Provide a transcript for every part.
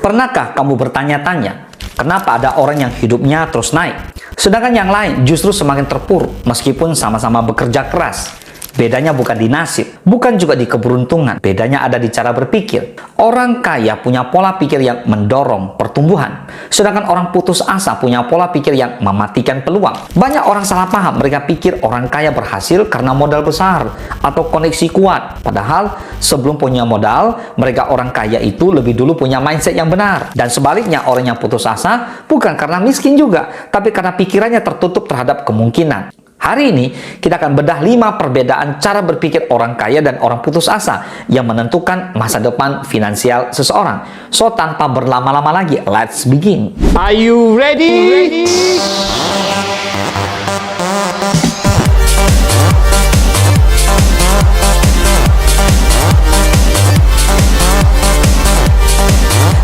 Pernahkah kamu bertanya-tanya, kenapa ada orang yang hidupnya terus naik, sedangkan yang lain justru semakin terpuruk meskipun sama-sama bekerja keras? Bedanya bukan di nasib, bukan juga di keberuntungan. Bedanya ada di cara berpikir. Orang kaya punya pola pikir yang mendorong pertumbuhan, sedangkan orang putus asa punya pola pikir yang mematikan peluang. Banyak orang salah paham, mereka pikir orang kaya berhasil karena modal besar atau koneksi kuat. Padahal sebelum punya modal, mereka orang kaya itu lebih dulu punya mindset yang benar. Dan sebaliknya, orang yang putus asa bukan karena miskin juga, tapi karena pikirannya tertutup terhadap kemungkinan. Hari ini, kita akan bedah 5 perbedaan cara berpikir orang kaya dan orang putus asa yang menentukan masa depan finansial seseorang. So, tanpa berlama-lama lagi, let's begin. Are you ready?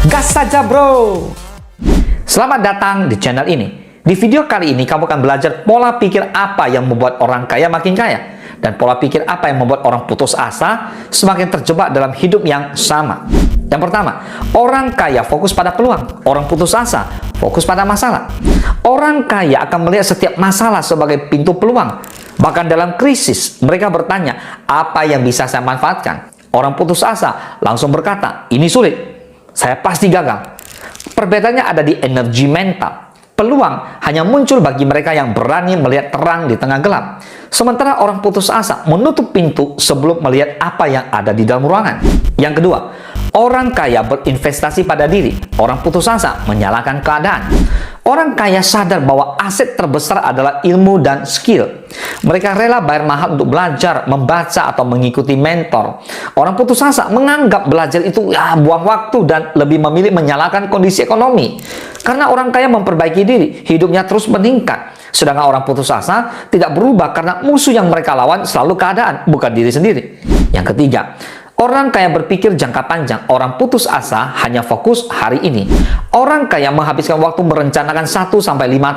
Gas saja, bro! Selamat datang di channel ini. Di video kali ini, kamu akan belajar pola pikir apa yang membuat orang kaya makin kaya, dan pola pikir apa yang membuat orang putus asa semakin terjebak dalam hidup yang sama. Yang pertama, orang kaya fokus pada peluang, orang putus asa fokus pada masalah. Orang kaya akan melihat setiap masalah sebagai pintu peluang. Bahkan dalam krisis, mereka bertanya, apa yang bisa saya manfaatkan? Orang putus asa langsung berkata, ini sulit, saya pasti gagal. Perbedaannya ada di energi mental. Peluang hanya muncul bagi mereka yang berani melihat terang di tengah gelap. Sementara orang putus asa menutup pintu sebelum melihat apa yang ada di dalam ruangan. Yang kedua, orang kaya berinvestasi pada diri. Orang putus asa menyalahkan keadaan. Orang kaya sadar bahwa aset terbesar adalah ilmu dan skill. Mereka rela bayar mahal untuk belajar, membaca, atau mengikuti mentor. Orang putus asa menganggap belajar itu buang waktu dan lebih memilih menyalahkan kondisi ekonomi. Karena orang kaya memperbaiki diri, hidupnya terus meningkat. Sedangkan orang putus asa tidak berubah karena musuh yang mereka lawan selalu keadaan, bukan diri sendiri. Yang ketiga, orang kaya berpikir jangka panjang, orang putus asa hanya fokus hari ini. Orang kaya menghabiskan waktu merencanakan 1-5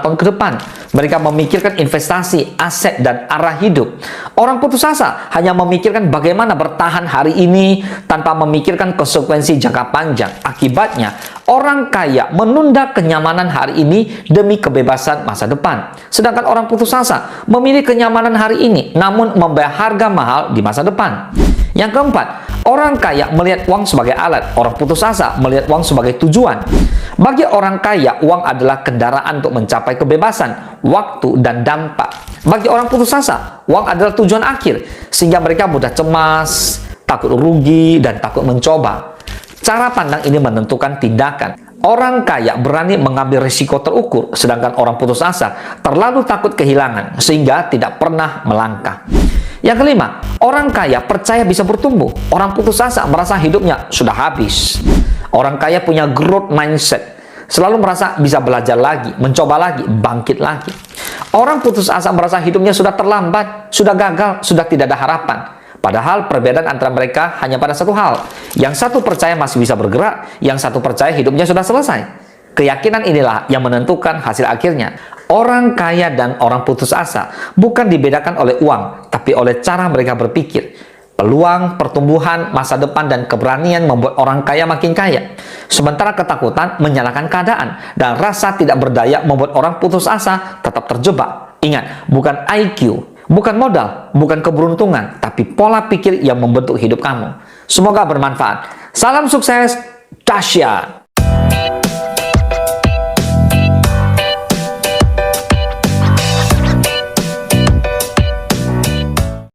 tahun ke depan. Mereka memikirkan investasi, aset, dan arah hidup. Orang putus asa hanya memikirkan bagaimana bertahan hari ini tanpa memikirkan konsekuensi jangka panjang. Akibatnya, orang kaya menunda kenyamanan hari ini demi kebebasan masa depan. Sedangkan orang putus asa memilih kenyamanan hari ini, namun membayar harga mahal di masa depan. Yang keempat, orang kaya melihat uang sebagai alat, orang putus asa melihat uang sebagai tujuan. Bagi orang kaya, uang adalah kendaraan untuk mencapai kebebasan, waktu, dan dampak. Bagi orang putus asa, uang adalah tujuan akhir, sehingga mereka mudah cemas, takut rugi, dan takut mencoba. Cara pandang ini menentukan tindakan. Orang kaya berani mengambil risiko terukur, sedangkan orang putus asa terlalu takut kehilangan, sehingga tidak pernah melangkah. Yang kelima, orang kaya percaya bisa bertumbuh. Orang putus asa merasa hidupnya sudah habis. Orang kaya punya growth mindset. Selalu merasa bisa belajar lagi, mencoba lagi, bangkit lagi. Orang putus asa merasa hidupnya sudah terlambat, sudah gagal, sudah tidak ada harapan. Padahal perbedaan antara mereka hanya pada satu hal. Yang satu percaya masih bisa bergerak, yang satu percaya hidupnya sudah selesai. Keyakinan inilah yang menentukan hasil akhirnya. Orang kaya dan orang putus asa bukan dibedakan oleh uang, tapi oleh cara mereka berpikir. Peluang, pertumbuhan, masa depan, dan keberanian membuat orang kaya makin kaya. Sementara ketakutan menyalahkan keadaan dan rasa tidak berdaya membuat orang putus asa tetap terjebak. Ingat, bukan IQ, bukan modal, bukan keberuntungan, tapi pola pikir yang membentuk hidup kamu. Semoga bermanfaat. Salam sukses, dahsyat!